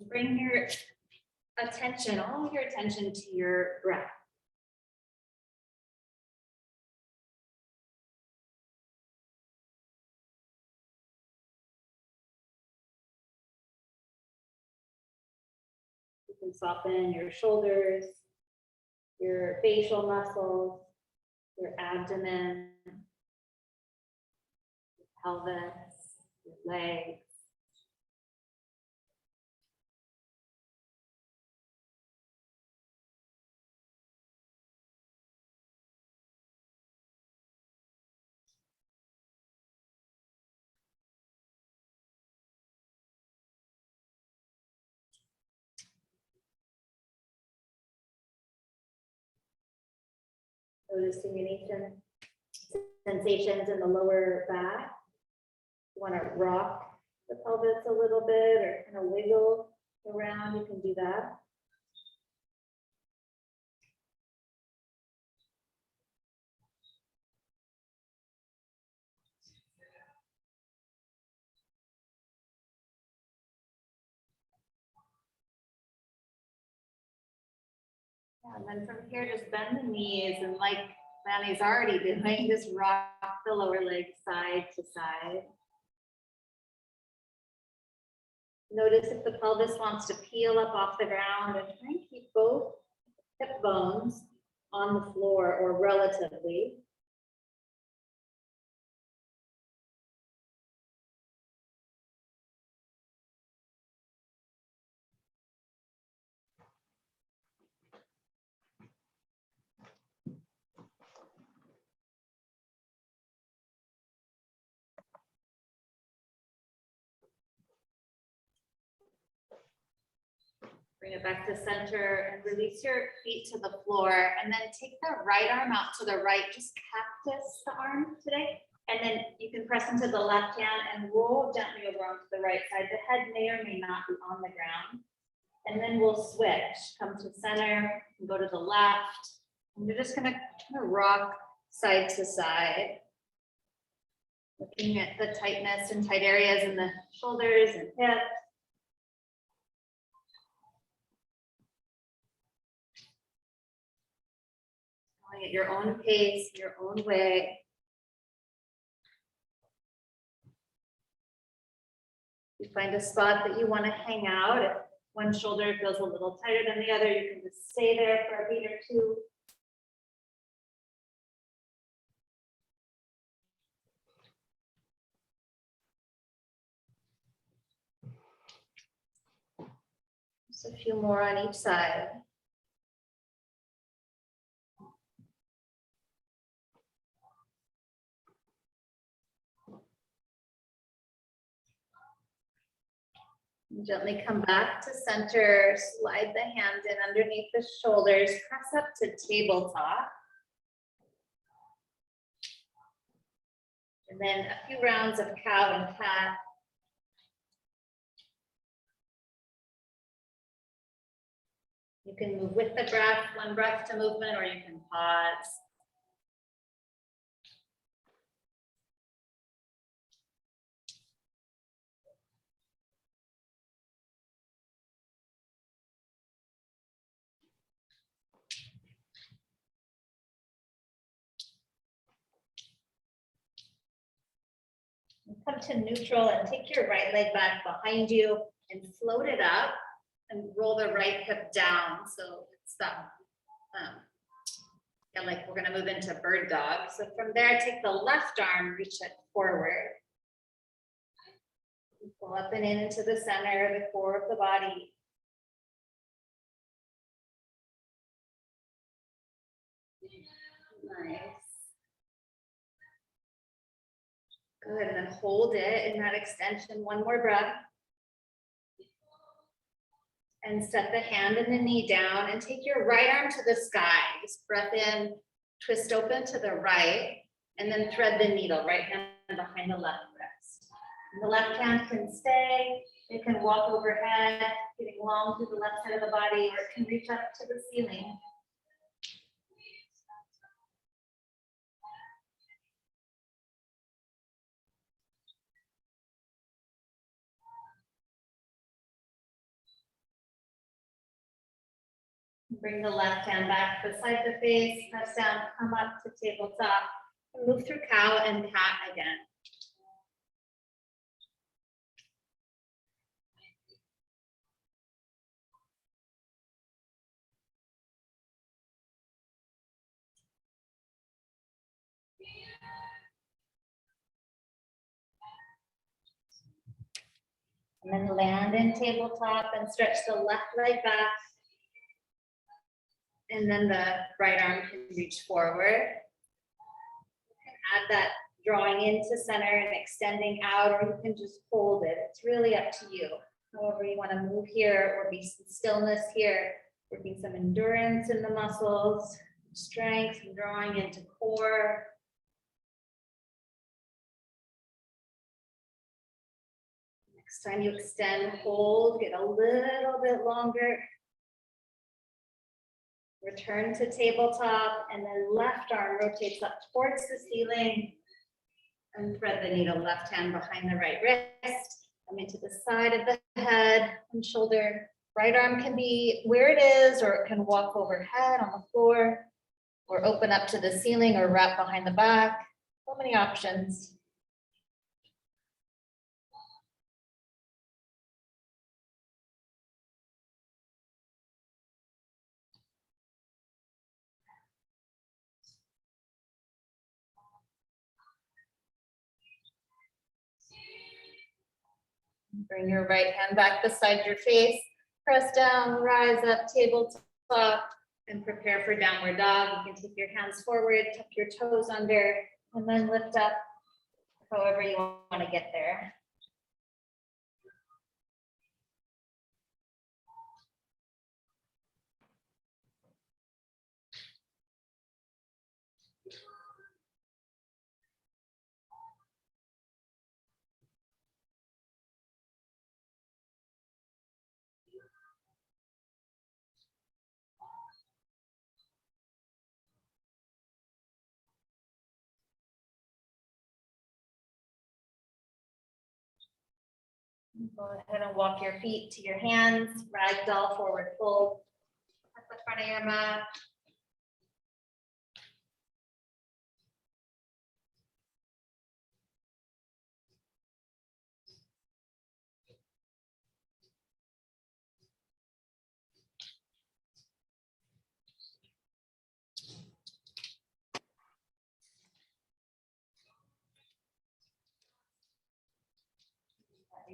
bring your attention, all of your attention to your breath. You can soften your shoulders, your facial muscles, your abdomen, your pelvis, your legs. Noticing any sensations in the lower back. You want to rock the pelvis a little bit or kind of wiggle around, you can do that. Yeah, and then from here, just bend the knees and like Manny's already doing, just rock the lower leg side to side. Notice if the pelvis wants to peel up off the ground, and try and keep both hip bones on the floor or relatively. Bring it back to center and release your feet to the floor, and then take the right arm out to the right, just cactus the arm today. And then you can press into the left hand and roll gently over onto the right side. The head may or may not be on the ground. And then we'll switch, come to center and go to the left. And you're just gonna kind of rock side to side. Looking at the tightness and tight areas in the shoulders and hips. Going at your own pace, your own way. You find a spot that you want to hang out. If one shoulder feels a little tighter than the other, you can just stay there for a beat or two. Just a few more on each side. Gently come back to center, slide the hands in underneath the shoulders, press up to tabletop. And then a few rounds of cow and cat. You can move with the breath, one breath to movement, or you can pause. Come to neutral and take your right leg back behind you and float it up and roll the right hip down. So it's that, yeah, like we're gonna move into bird dog. So from there, take the left arm, reach it forward. Pull up and in into the center, the core of the body. Nice. Good, and then hold it in that extension. One more breath. And set the hand and the knee down and take your right arm to the sky. Just breath in, twist open to the right, and then thread the needle, right hand behind the left wrist. And the left hand can stay, it can walk overhead, getting long through the left side of the body, or it can reach up to the ceiling. Bring the left hand back beside the face, press down, come up to tabletop, and move through cow and cat again. And then land in tabletop and stretch the left leg back. And then the right arm can reach forward. Add that drawing into center and extending out, or you can just hold it. It's really up to you. However you want to move here or be some stillness here, working some endurance in the muscles, strength, and drawing into core. Next time you extend, hold, get a little bit longer. Return to tabletop, and then left arm rotates up towards the ceiling. And thread the needle, left hand behind the right wrist. Come into the side of the head and shoulder. Right arm can be where it is, or it can walk overhead on the floor, or open up to the ceiling, or wrap behind the back. So many options. Bring your right hand back beside your face. Press down, rise up, tabletop, and prepare for downward dog. You can take your hands forward, tuck your toes under, and then lift up however you want to get there. Go ahead and walk your feet to your hands, ragdoll forward fold at the front of your mat.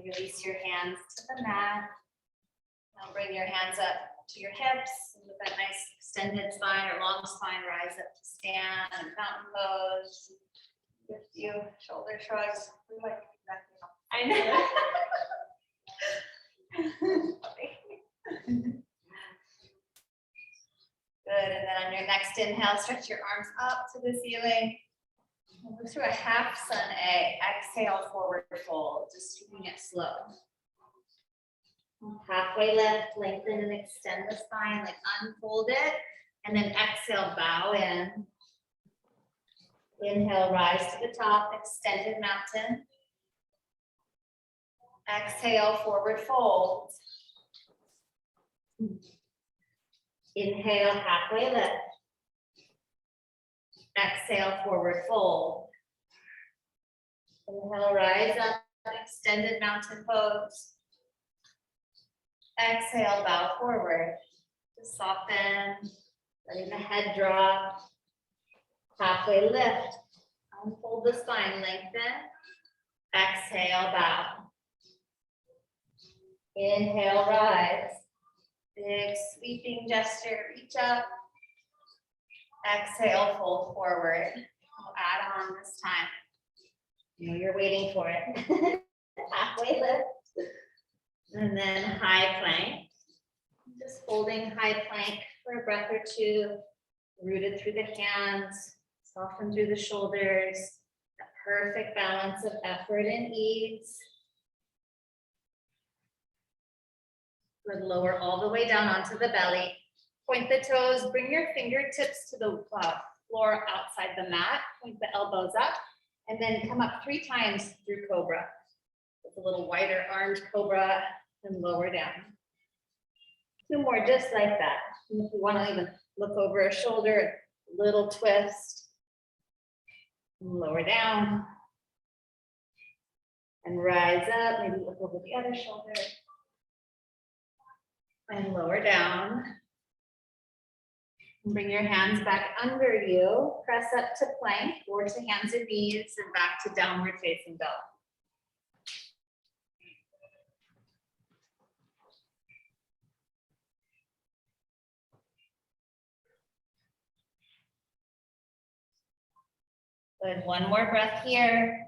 Release your hands to the mat. Now bring your hands up to your hips, and with that nice extended spine or long spine, rise up to stand and mountain pose. A few shoulder shrugs. I know. Good, and then on your next inhale, stretch your arms up to the ceiling. Move through a half sun A. Exhale, forward fold, just keeping it slow. Halfway lift, lengthen and extend the spine, like unfold it, and then exhale, bow in. Inhale, rise to the top, extended mountain. Exhale, forward fold. Inhale, halfway lift. Exhale, forward fold. Inhale, rise up, extended mountain pose. Exhale, bow forward. Just soften, letting the head drop. Halfway lift. Unfold the spine, lengthen. Exhale, bow. Inhale, rise. Big sweeping gesture, reach up. Exhale, fold forward. We'll add on this time. You know you're waiting for it. Halfway lift. And then high plank. Just holding high plank for a breath or two. Rooted through the hands. Soften through the shoulders. A perfect balance of effort and ease. Good, lower all the way down onto the belly. Point the toes, bring your fingertips to the floor outside the mat. Point the elbows up, and then come up 3 times through cobra. With a little wider armed cobra, and lower down. 2 more just like that. And if you want to even look over a shoulder, little twist. Lower down. And rise up, maybe look over the other shoulder. And lower down. Bring your hands back under you, press up to plank or to hands and knees and back to downward facing dog. Good, one more breath here.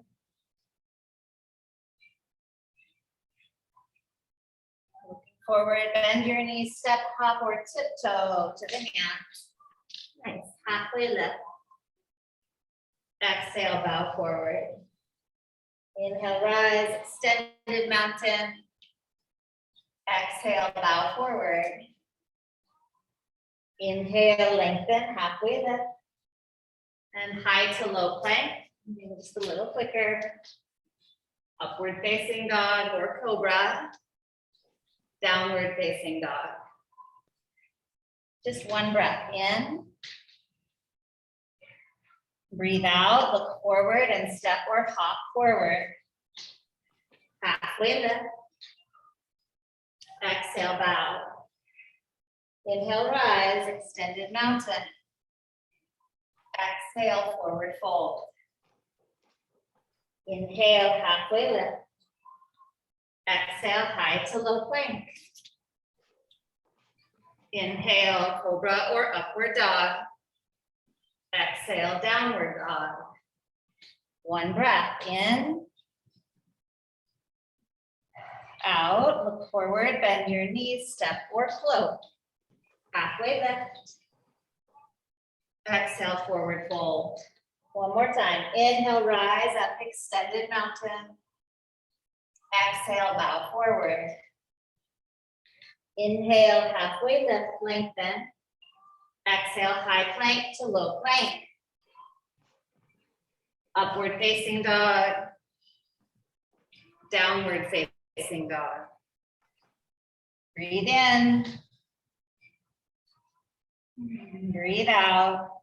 Looking forward, bend your knees, step, hop, or tiptoe to the hands. Nice, halfway lift. Exhale, bow forward. Inhale, rise, extended mountain. Exhale, bow forward. Inhale, lengthen, halfway lift. And high to low plank, maybe just a little quicker. Upward facing dog or cobra. Downward facing dog. Just one breath in. Breathe out, look forward and step or hop forward. Halfway lift. Exhale, bow. Inhale, rise, extended mountain. Exhale, forward fold. Inhale, halfway lift. Exhale, high to low plank. Inhale, cobra or upward dog. Exhale, downward dog. One breath in. Out, look forward, bend your knees, step or float. Halfway lift. Exhale, forward fold. One more time. Inhale, rise up, extended mountain. Exhale, bow forward. Inhale, halfway lift, lengthen. Exhale, high plank to low plank. Upward facing dog. Downward facing dog. Breathe in. Breathe out.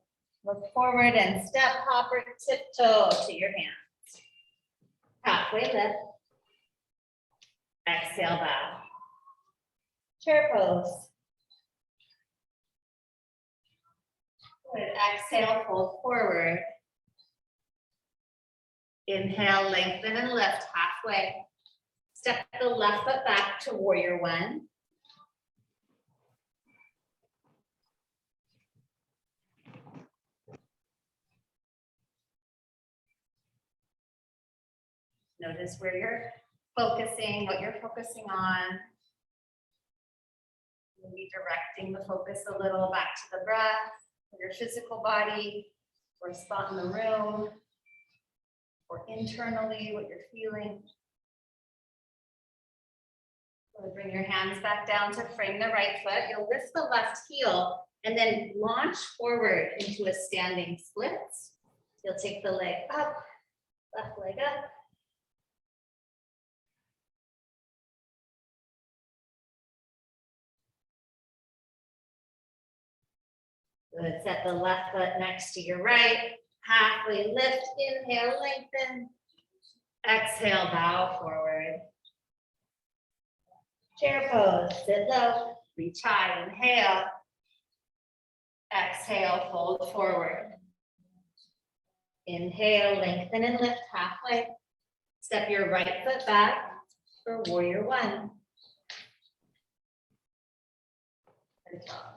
Look forward and step, hop, or tiptoe to your hands. Halfway lift. Exhale, bow. Chair pose. Good. Exhale, fold forward. Inhale, lengthen and lift halfway. Step the left foot back to warrior one. Notice where you're focusing, what you're focusing on. Maybe directing the focus a little back to the breath, or your physical body, or a spot in the room, or internally, what you're feeling. So bring your hands back down to frame the right foot. You'll lift the left heel and then launch forward into a standing split. You'll take the leg up, left leg up. Good. Set the left foot next to your right. Halfway lift, inhale, lengthen. Exhale, bow forward. Chair pose, sit low, reach high, inhale. Exhale, fold forward. Inhale, lengthen and lift halfway. Step your right foot back for warrior one. Good job.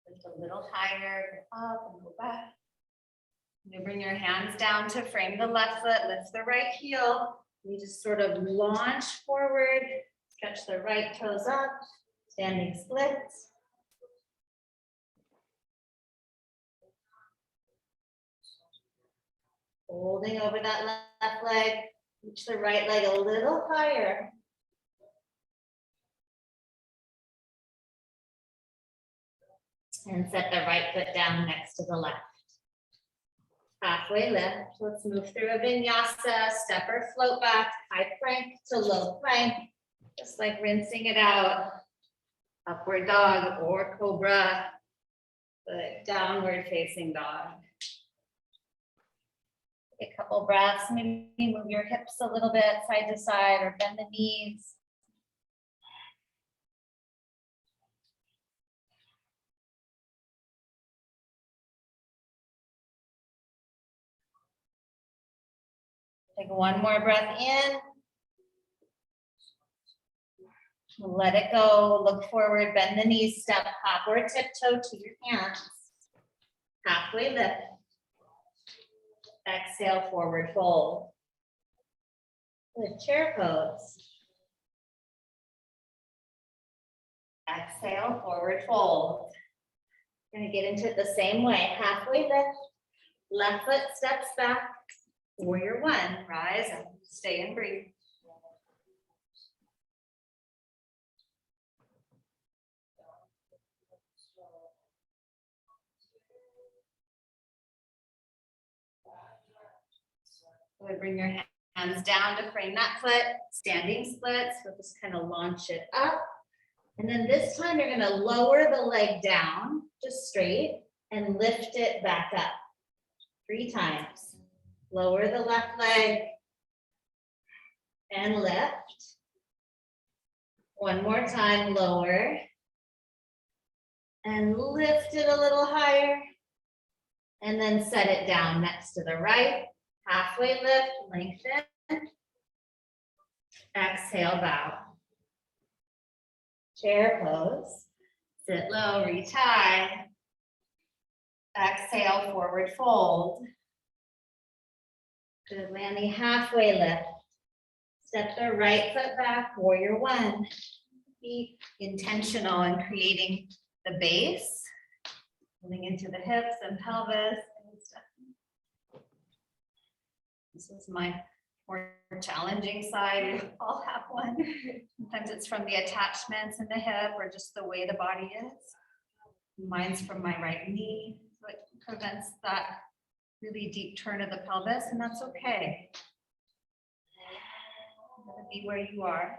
Lift a little higher, up and go back. You bring your hands down to frame the left foot, lift the right heel. You just sort of launch forward, stretch the right toes up, standing splits. Holding over that left leg, Reach the right leg a little higher. And set the right foot down next to the left. Halfway lift. Let's move through a vinyasa, step or float back, high plank to low plank, just like rinsing it out. Upward dog or cobra, but downward facing dog. Take a couple breaths, maybe move your hips a little bit side to side or bend the knees. Take one more breath in. Let it go, look forward, bend the knees, step hop or tiptoe to your hands. Halfway lift. Exhale, forward fold. Good, chair pose. Exhale, forward fold. Gonna get into it the same way, halfway lift. Left foot steps back. Warrior one, rise up, stay and breathe. Good, bring your hands down to frame that foot, standing splits. We'll just kind of launch it up. And then this time you're gonna lower the leg down, just straight, and lift it back up. 3 times. Lower the left leg and lift. One more time, lower. And lift it a little higher. And then set it down next to the right. Halfway lift, lengthen. Exhale, bow. Chair pose. Sit low, reach high. Exhale, forward fold. Good, landing halfway lift. Step the right foot back, warrior one. Be intentional in creating the base. Moving into the hips and pelvis. This is my more challenging side. We all have one. Sometimes it's from the attachments in the hip or just the way the body is. Mine's from my right knee, so it prevents that really deep turn of the pelvis, and that's okay. Be where you are.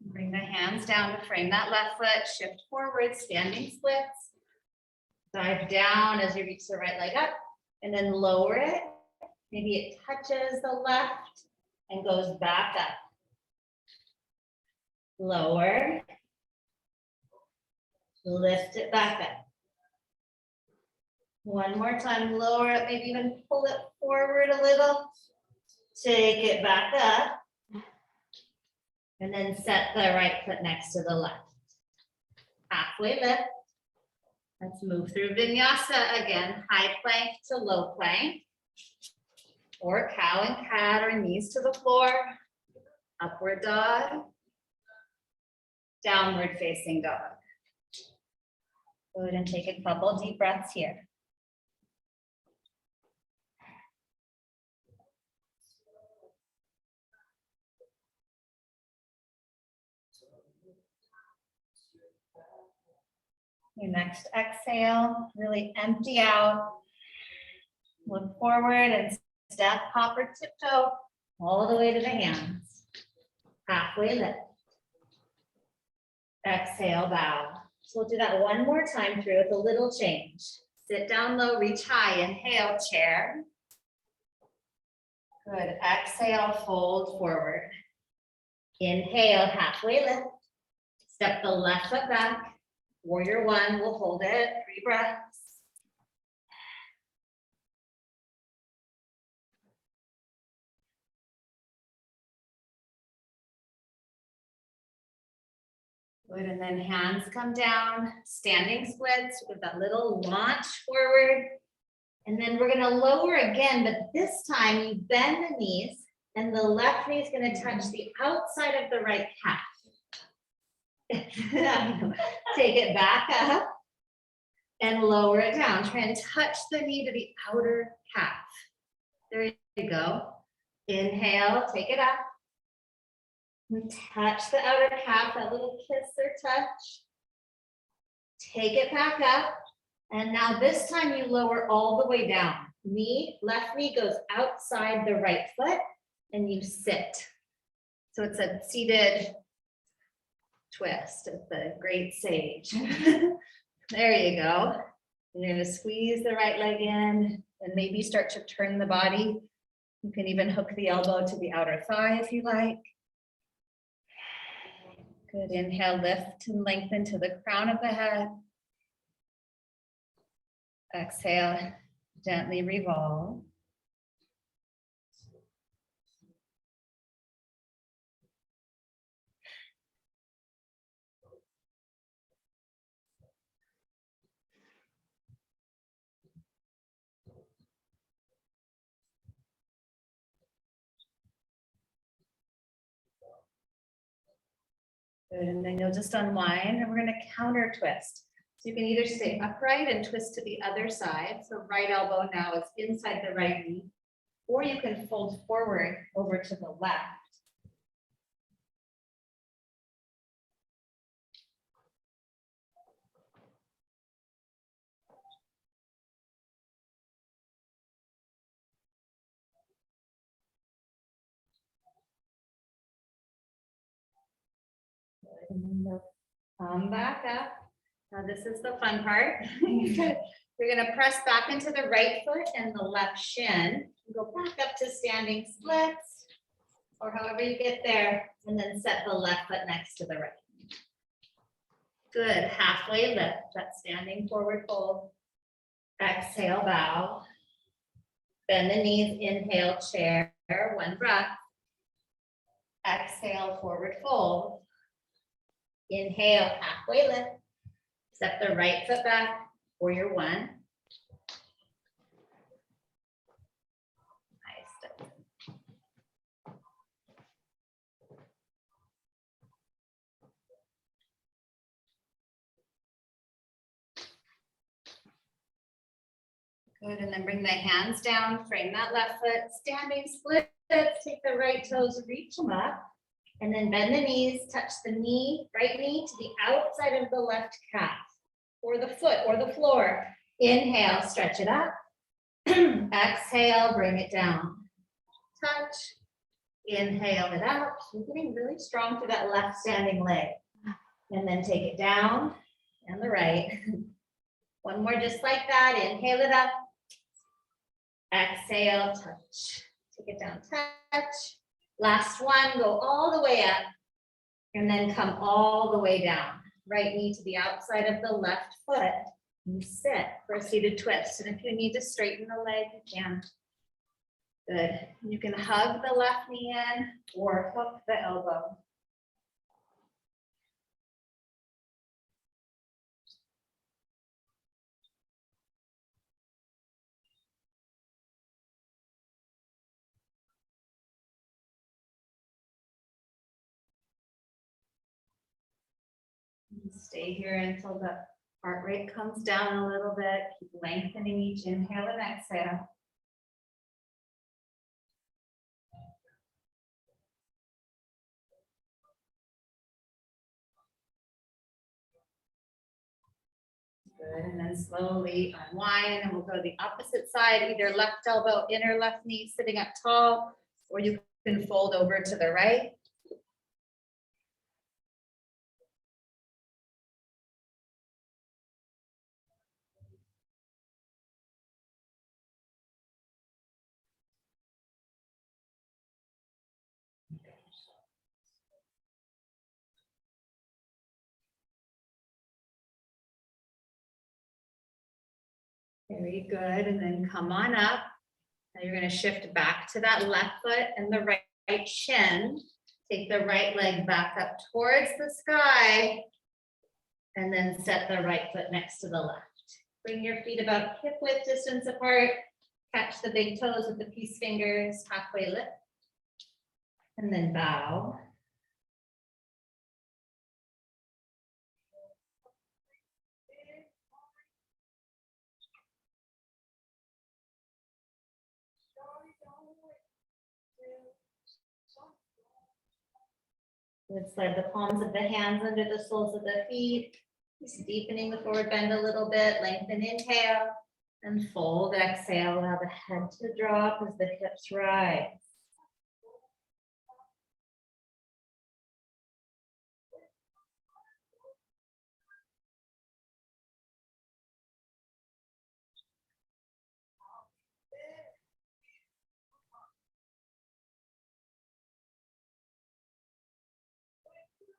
Bring the hands down to frame that left foot, shift forward, standing splits. Dive down as you reach the right leg up, and then lower it. Maybe it touches the left and goes back up. Lower. Lift it back up. One more time, lower it, maybe even pull it forward a little. Take it back up. And then set the right foot next to the left. Halfway lift. Let's move through vinyasa again. High plank to low plank. Or cow and cat or knees to the floor. Upward dog. Downward facing dog. Go ahead and take a couple deep breaths here. Your next exhale, really empty out. Look forward and step, hop or tiptoe all the way to the hands. Halfway lift. Exhale, bow. So we'll do that one more time through with a little change. Sit down low, reach high, inhale, chair. Good, exhale, fold forward. Inhale, halfway lift. Step the left foot back. Warrior one, we'll hold it, 3 breaths. Good, and then hands come down, standing splits with that little launch forward. And then we're gonna lower again, but this time you bend the knees and the left knee is gonna touch the outside of the right calf. Take it back up and lower it down. Try and touch the knee to the outer calf. There you go. Inhale, take it up. And touch the outer calf, that little kiss or touch. Take it back up. And now this time you lower all the way down. Left knee goes outside the right foot and you sit. So it's a seated twist at the great sage. There you go. You're going to squeeze the right leg in and maybe start to turn the body. You can even hook the elbow to the outer thigh if you like. Good. Inhale, lift and lengthen to the crown of the head. Exhale, gently revolve. Good, and then you'll just unwind and we're going to counter twist. So you can either stay upright and twist to the other side. So right elbow now is inside the right knee, or you can fold forward over to the left. Good, and then we'll come back up. Now this is the fun part. You're going to press back into the right foot and the left shin. Go back up to standing splits, or however you get there, and then set the left foot next to the right. Good, halfway lift, that standing forward fold. Exhale, bow. Bend the knees, inhale, chair, one breath. Exhale, forward fold. Inhale, halfway lift. Step the right foot back for your one. Nice. Good, and then bring the hands down, frame that left foot, standing split, take the right toes, reach them up, and then bend the knees, touch the knee, right knee to the outside of the left calf, or the foot, or the floor. Inhale, stretch it up. Exhale, bring it down. Touch. Inhale it up. You're getting really strong to that left standing leg. And then take it down and the right. One more just like that. Inhale it up. Exhale, touch. Take it down, touch. Last one, go all the way up. And then come all the way down. Right knee to the outside of the left foot. You sit for a seated twist. And if you need to straighten the leg, you can. Good. You can hug the left knee in or hook the elbow. Stay here until the heart rate comes down a little bit. Keep lengthening each inhale and exhale. Good, and then slowly unwind, and we'll go the opposite side, either left elbow, inner left knee, sitting up tall, or you can fold over to the right. Very good, and then come on up. Now you're going to shift back to that left foot and the right shin. Take the right leg back up towards the sky, and then set the right foot next to the left. Bring your feet about hip width distance apart. Catch the big toes with the peace fingers, halfway lift, and then bow. Let's slide the palms of the hands under the soles of the feet. Just deepening the forward bend a little bit, lengthen inhale and fold, exhale, allow the head to drop as the hips rise.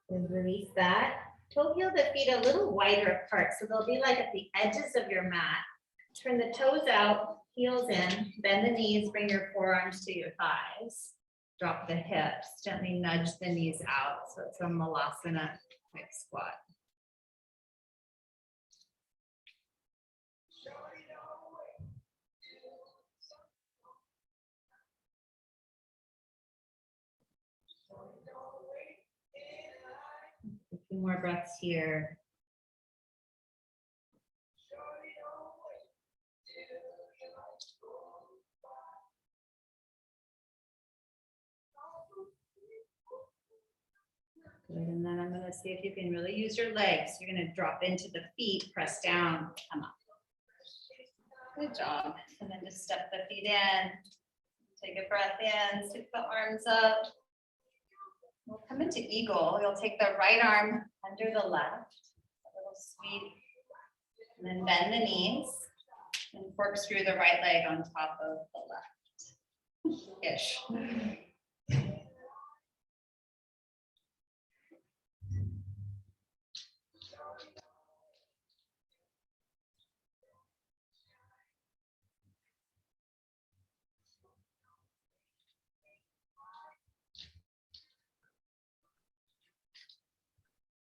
And release that. Toe heel the feet a little wider apart, so they'll be like at the edges of your mat. Turn the toes out, heels in, bend the knees, bring your forearms to your thighs. Drop the hips, gently nudge the knees out, so it's a Malasana type squat. A few more breaths here. Good, and then I'm gonna see if you can really use your legs. You're gonna drop into the feet, press down, come up. Good job. And then just step the feet in. Take a breath in, stick the arms up. We'll come into eagle. You'll take the right arm under the left, a little sweep, and then bend the knees and corkscrew the right leg on top of the left-ish.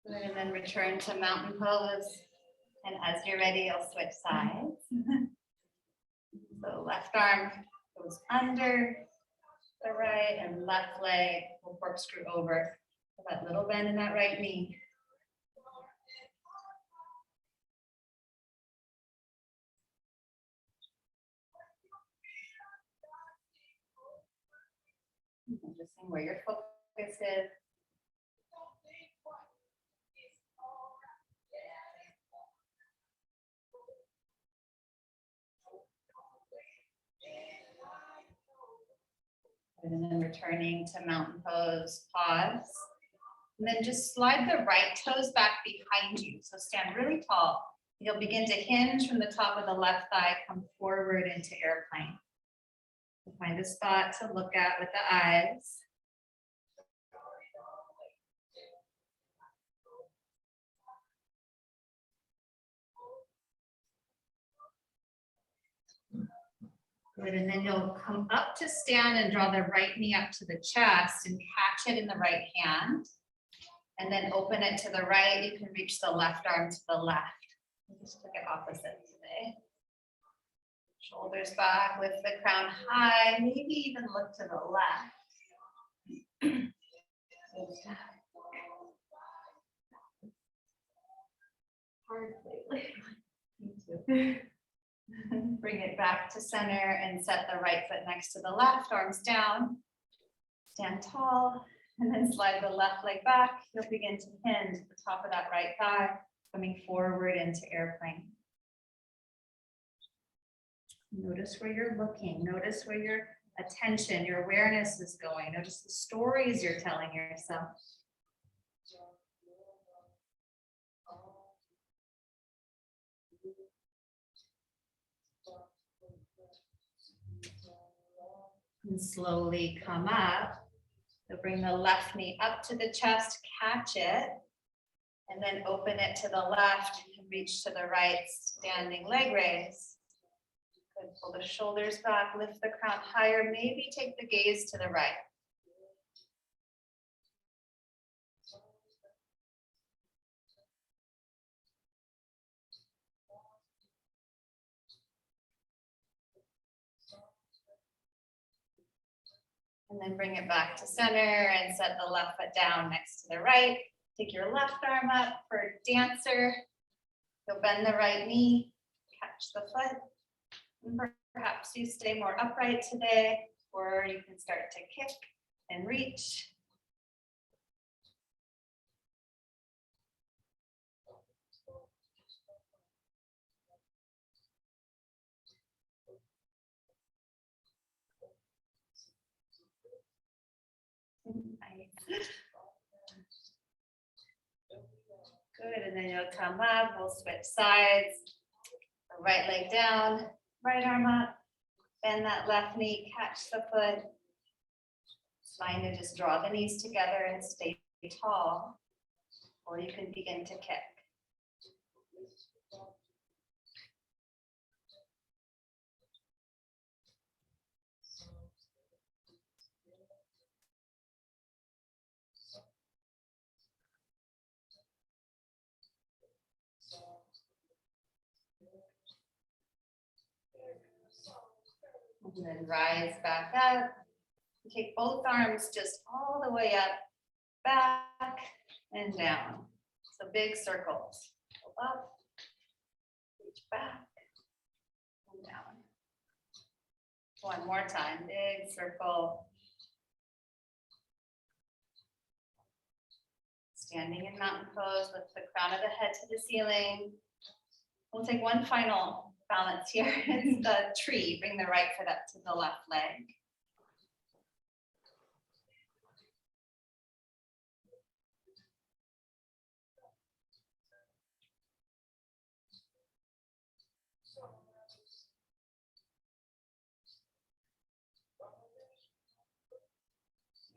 Good, and then return to mountain pose. And as you're ready, you'll switch sides. So left arm goes under the right and left leg will corkscrew over. That little bend in that right knee. Noticing where your focus is. And then returning to mountain pose, pause. And then just slide the right toes back behind you. So stand really tall. You'll begin to hinge from the top of the left thigh, come forward into airplane. Find a spot to look at with the eyes. Good, and then you'll come up to stand and draw the right knee up to the chest and catch it in the right hand. And then open it to the right. You can reach the left arm to the left. We just took it opposite today. Shoulders back, lift the crown high, maybe even look to the left. Hard lately. Me too. Bring it back to center and set the right foot next to the left, arms down. Stand tall and then slide the left leg back. You'll begin to hinge at the top of that right thigh, coming forward into airplane. Notice where you're looking. Notice where your attention, your awareness is going. Notice the stories you're telling yourself. And slowly come up. So bring the left knee up to the chest, catch it, and then open it to the left and reach to the right, standing leg raise. Good, pull the shoulders back, lift the crown higher, maybe take the gaze to the right. And then bring it back to center and set the left foot down next to the right. Take your left arm up for dancer. You'll bend the right knee, catch the foot. And perhaps you stay more upright today, or you can start to kick and reach. Good, and then you'll come up, we'll switch sides. The right leg down, right arm up, bend that left knee, catch the foot. It's fine to just draw the knees together and stay tall, or you can begin to kick. And then rise back up. Take both arms just all the way up, back and down. So big circles. Go up, reach back and down. One more time, big circle. Standing in mountain pose with the crown of the head to the ceiling. We'll take one final balance here. It's the tree. Bring the right foot up to the left leg.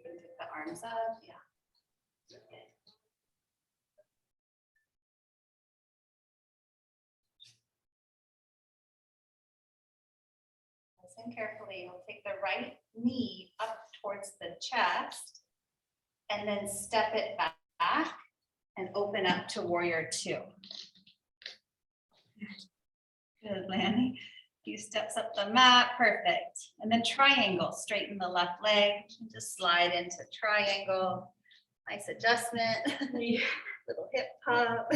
Take the arms up, yeah. Listen carefully. You'll take the right knee up towards the chest and then step it back and open up to warrior two. Good, Lanny. Few steps up the mat, perfect. And then triangle, straighten the left leg, and just slide into triangle. Nice adjustment, little hip hop.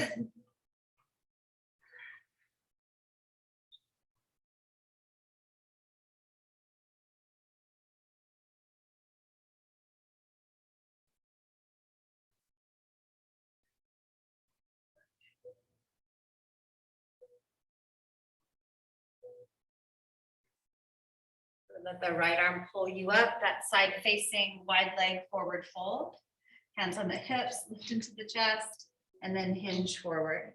Let the right arm pull you up, that side facing wide leg forward fold. Hands on the hips, lift into the chest, and then hinge forward.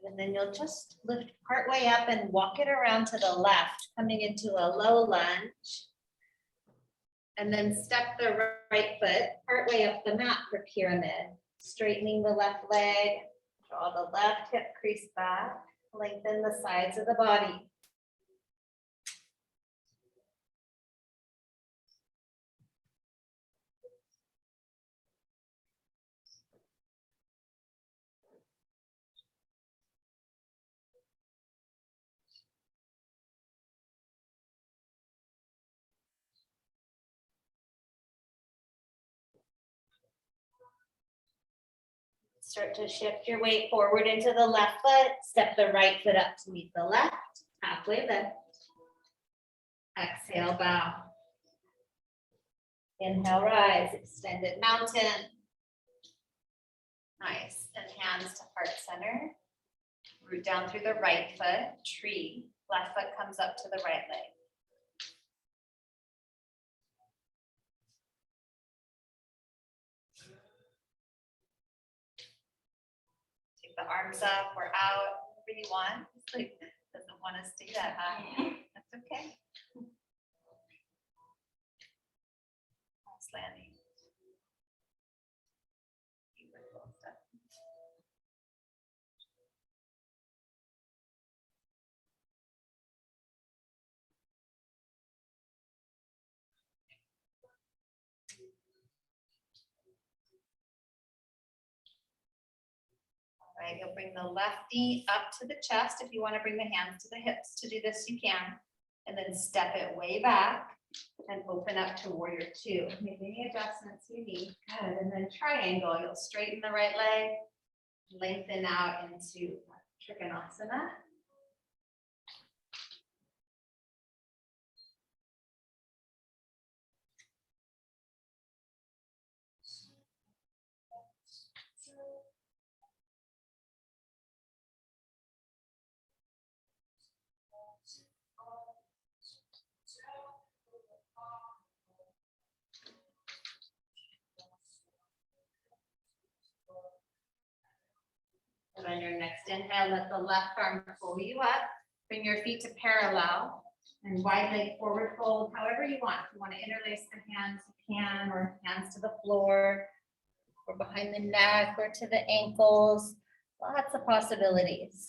And then you'll just lift part way up and walk it around to the left, coming into a low lunge. And then step the right foot part way up the mat for pyramid, straightening the left leg, draw the left hip crease back, lengthen the sides of the body. Start to shift your weight forward into the left foot, step the right foot up to meet the left, halfway lift. Exhale, bow. Inhale, rise, extended mountain. Nice, and hands to heart center. Root down through the right foot, tree. Left foot comes up to the right leg. The arms up or out, whatever you want. It's like, doesn't want us to do that, huh? That's okay. Nice landing. Beautiful stuff. All right, you'll bring the left knee up to the chest. If you want to bring the hands to the hips to do this, you can. And then step it way back. and open up to warrior two. Make any adjustments you need. Good. And then triangle. You'll straighten the right leg, lengthen out into Trikonasana. And on your next inhale, let the left arm pull you up. Bring your feet to parallel and wide leg forward fold, however you want. If you want to interlace the hands, you can, or hands to the floor, or behind the neck, or to the ankles. Lots of possibilities.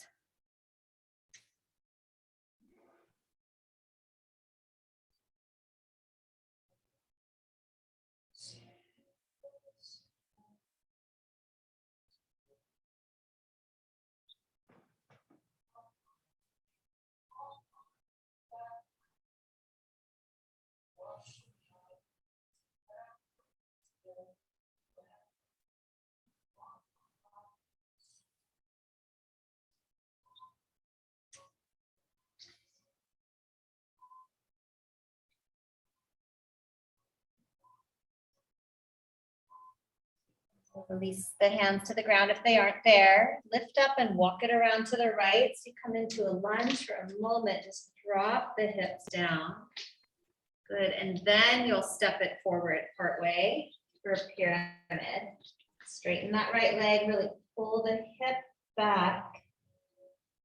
Release the hands to the ground if they aren't there. Lift up and walk it around to the right. So you come into a lunge for a moment. Just drop the hips down. Good. And then you'll step it forward part way for a pyramid. Straighten that right leg. Really pull the hip back.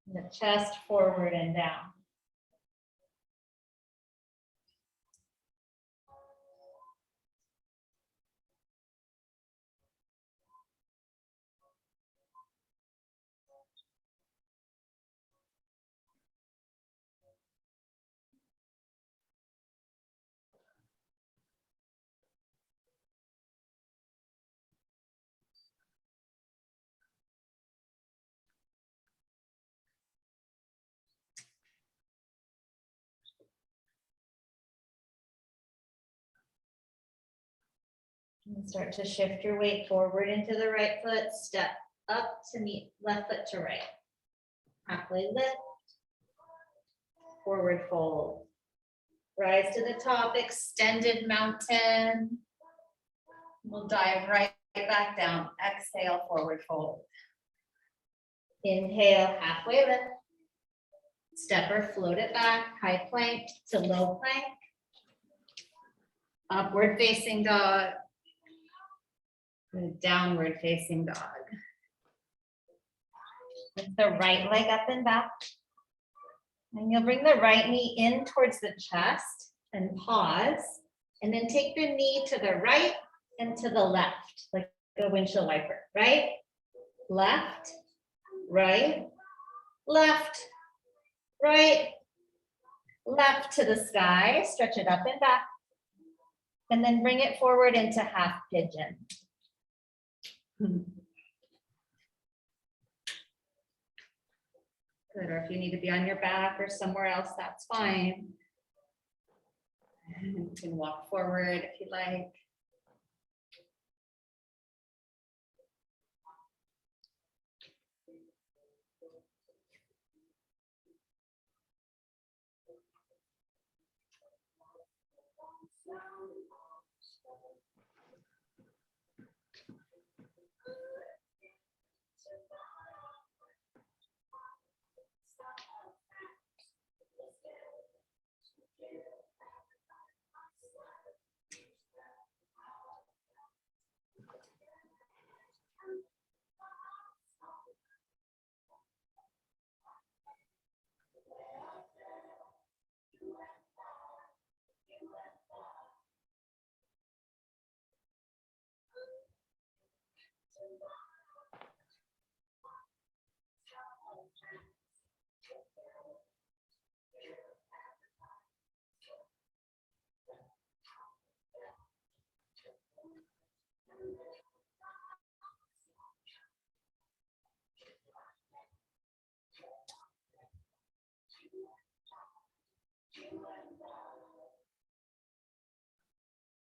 And the chest forward and down. And start to shift your weight forward into the right foot, step up to meet left foot to right. Halfway lift, forward fold. Rise to the top, extended mountain. We'll dive right back down. Exhale, forward fold. Inhale, halfway lift. Step or float it back, high plank to low plank. Upward facing dog. Downward facing dog. Lift the right leg up and back. And you'll bring the right knee in towards the chest and pause. And then take the knee to the right and to the left, like a windshield wiper. Right, left, right, left, right, left to the sky. Stretch it up and back. And then bring it forward into half pigeon. Good, or if you need to be on your back or somewhere else, that's fine. And you can walk forward if you like.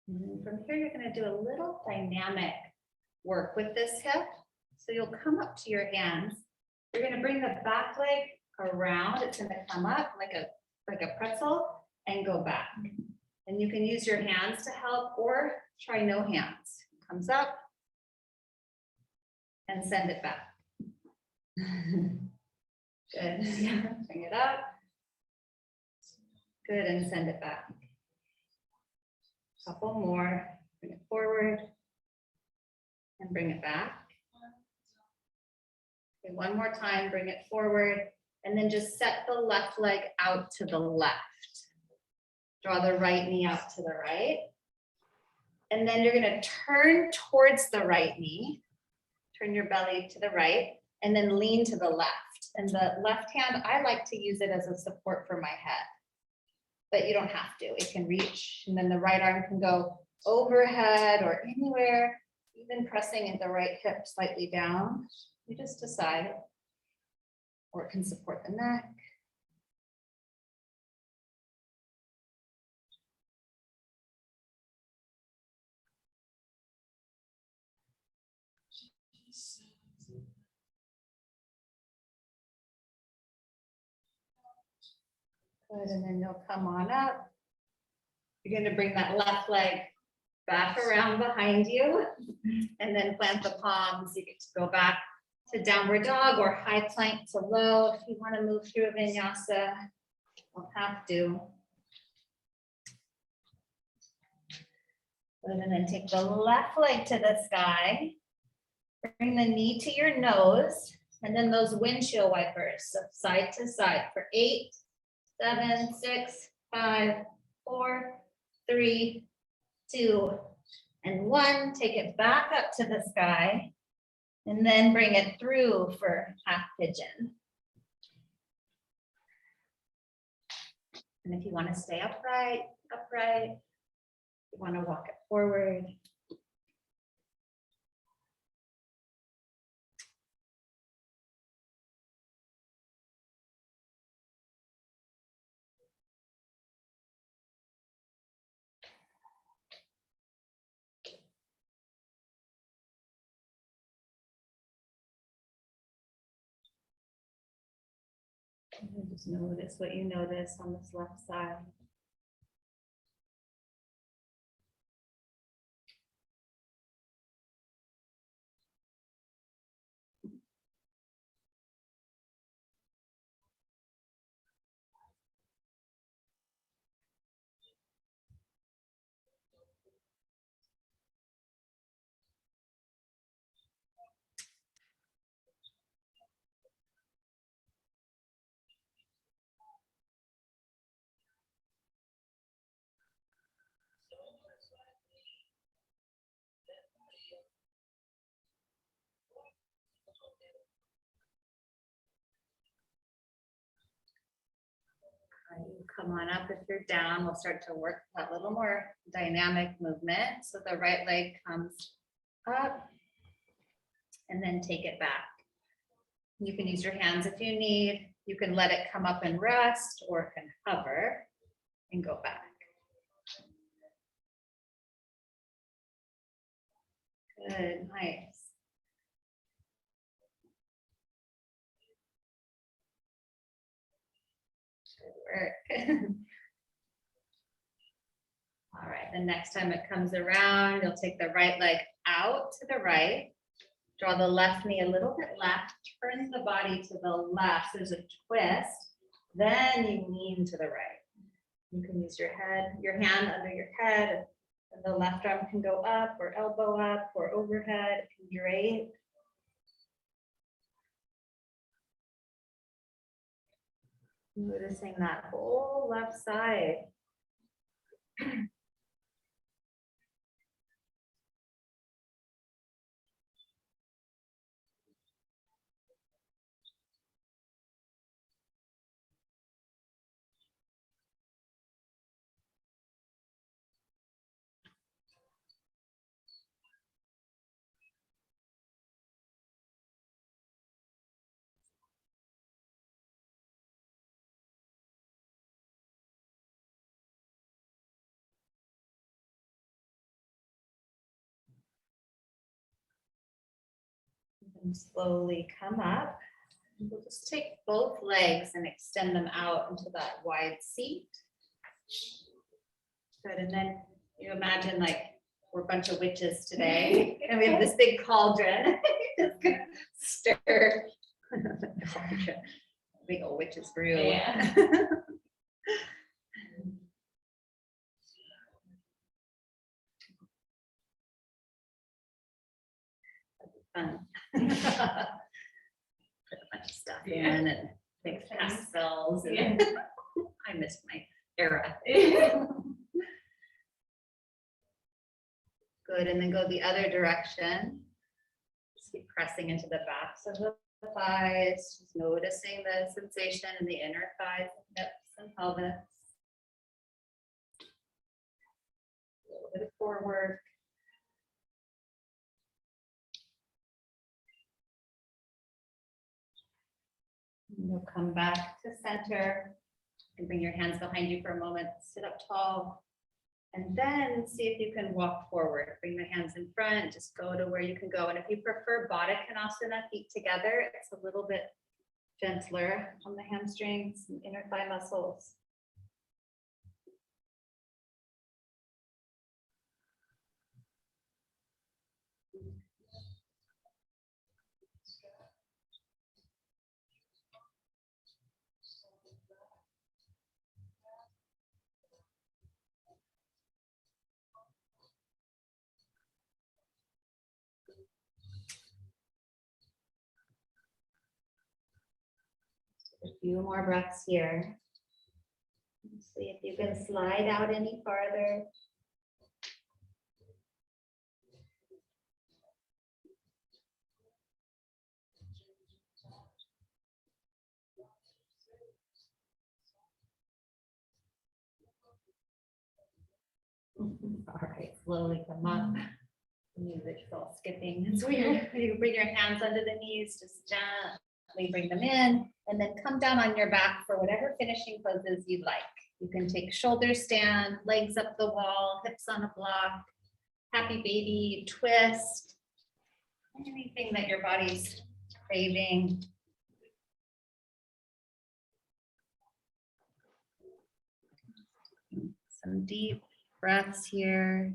And then from here, you're gonna do a little dynamic work with this hip. So you'll come up to your hands. You're gonna bring the back leg around. It's gonna come up like a pretzel and go back. And you can use your hands to help or try no hands. Comes up and send it back. Good. Bring it up. Good, and send it back. Couple more. Bring it forward and bring it back. Okay, one more time, bring it forward, and then just set the left leg out to the left. Draw the right knee out to the right. And then you're gonna turn towards the right knee. Turn your belly to the right, and then lean to the left. And the left hand, I like to use it as a support for my head. But you don't have to, it can reach, and then the right arm can go overhead or anywhere, even pressing at the right hip slightly down. You just decide, or it can support the neck. Good, and then you'll come on up. You're going to bring that left leg back around behind you and then plant the palms. You get to go back to downward dog or high plank to low. If you want to move through a vinyasa, you'll have to. Good, and then take the left leg to the sky. Bring the knee to your nose, and then those windshield wipers, so side to side for 8, 7, 6, 5, 4, 3, 2, and 1. Take it back up to the sky, and then bring it through for half pigeon. And if you want to stay upright. You want to walk it forward. And just notice what you notice on this left side. You come on up if you're down. We'll start to work that little more dynamic movement. So the right leg comes up and then take it back. You can use your hands if you need. You can let it come up and rest, or it can hover and go back. Good, nice. Good work. All right, the next time it comes around, you'll take the right leg out to the right. Draw the left knee a little bit left, turn the body to the left. There's a twist. Then you lean to the right. You can use your hand under your head, and the left arm can go up or elbow up or overhead. It can be great. Noticing that whole left side. And slowly come up. We'll just take both legs and extend them out into that wide seat. Good, and then you imagine like we're a bunch of witches today, and we have this big cauldron. Just gonna stir. Big old witch's brew. Yeah. Fun. Put a bunch of stuff in and make pastels. And I missed my era. Good, and then go the other direction. Just keep pressing into the backs of the thighs, just noticing the sensation in the inner thighs, hips, and pelvis. A little bit of forward. And you'll come back to center and bring your hands behind you for a moment. Sit up tall. And then see if you can walk forward. Bring the hands in front, just go to where you can go. And if you prefer Baddha Konasana, feet together, it's a little bit gentler on the hamstrings and inner thigh muscles. A few more breaths here. See if you can slide out any farther. All right, slowly come up. The music's all skipping. It's weird. You can bring your hands under the knees, just gently bring them in, and then come down on your back for whatever finishing poses you'd like. You can take shoulder stand, legs up the wall, hips on a block, happy baby, twist, anything that your body's craving. Some deep breaths here.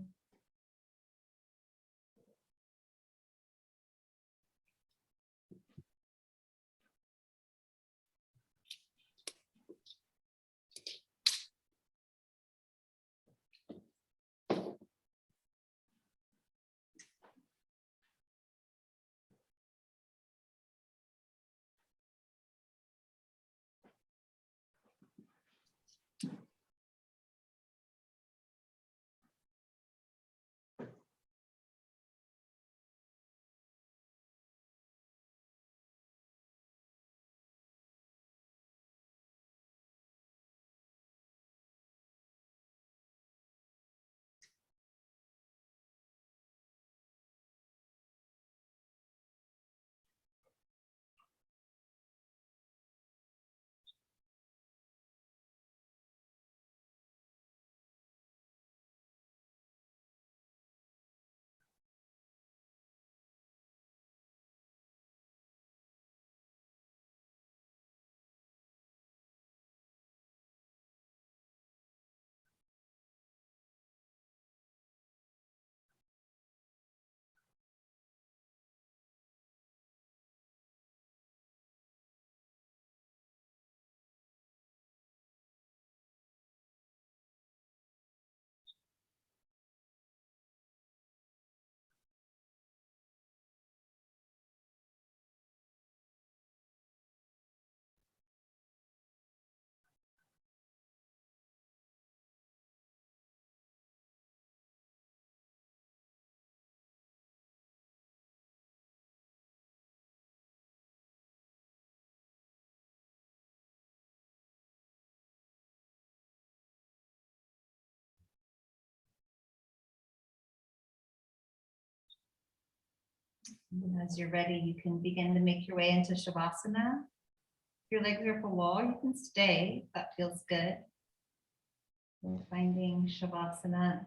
And as you're ready, you can begin to make your way into Shavasana. If your legs are up a wall, you can stay. If that feels good. We're finding Shavasana.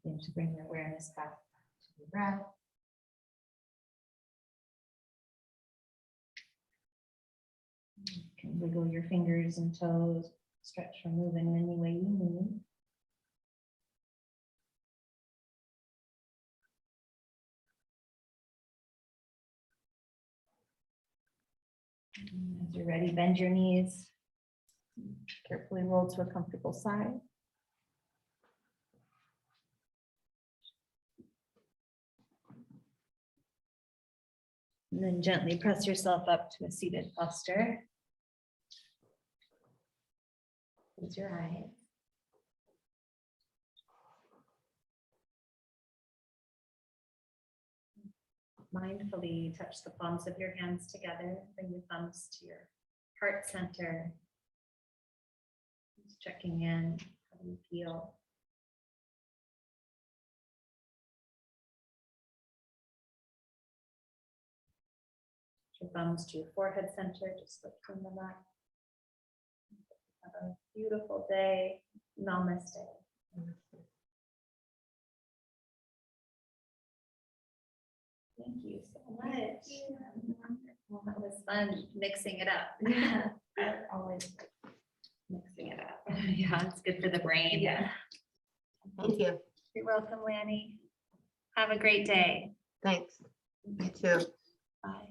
And to bring your awareness back to the breath. You can wiggle your fingers and toes, stretch or move in any way you need. And as you're ready, bend your knees. Carefully roll to a comfortable side. And then gently press yourself up to a seated posture. Close your eyes. Mindfully touch the palms of your hands together. Bring your thumbs to your heart center. Just checking in. How do you feel? Your thumbs to your forehead center. Just lifting them up. Have a beautiful day. Namaste. Thank you so much. Well, that was fun mixing it up. Always mixing it up. Yeah, it's good for the brain. Yeah. Thank you. You're welcome, Lanny. Have a great day. Thanks. You too. Bye.